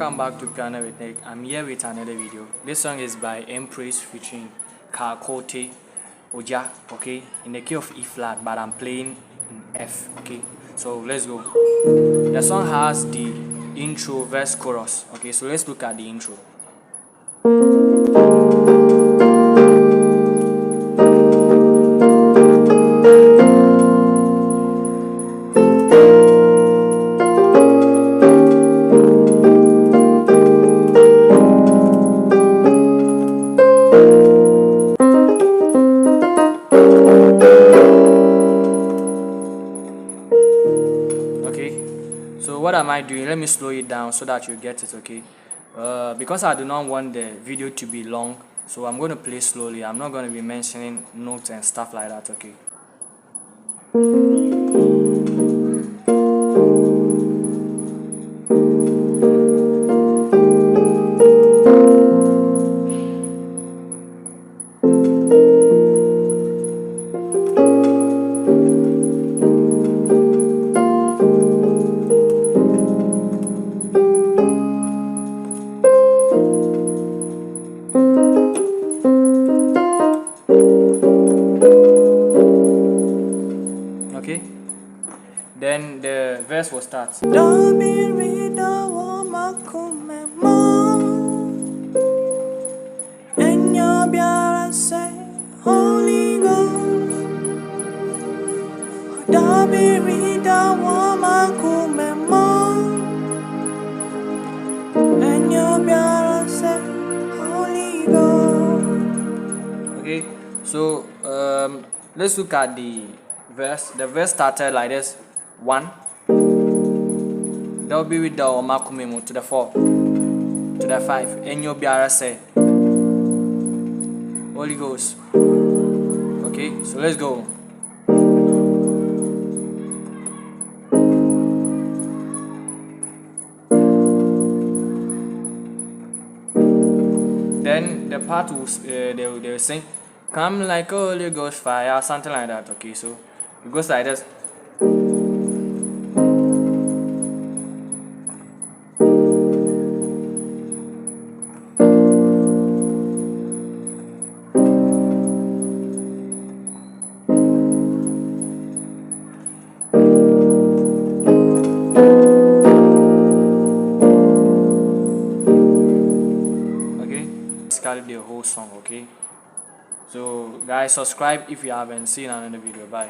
welcome back to Piano with Nick. I'm here with another video. This song is by Empress featuring Clottey, Ogya, okay, in the key of E flat, but I'm playing in F, okay. So let's go. The song has the intro, verse, chorus, okay. So let's look at the intro. Okay, so what am I doing? Let me slow it down so that you get it, okay. Because I do not want the video to be long, so I'm going to play slowly. I'm not going to be mentioning notes and stuff like that, okay. Okay, then the verse will start. Holy Ghost, Okay, so let's look at the verse. The verse started like this: 1, they'll be with the Omakumemo to the 4, to the 5, and you'll be say Holy Ghost. Okay, so let's go. Then the part will they'll sing, "Come like Holy Ghost fire," something like that. Okay, so it goes like this. Basically the whole song, okay. So guys, subscribe if you haven't seen another video. Bye.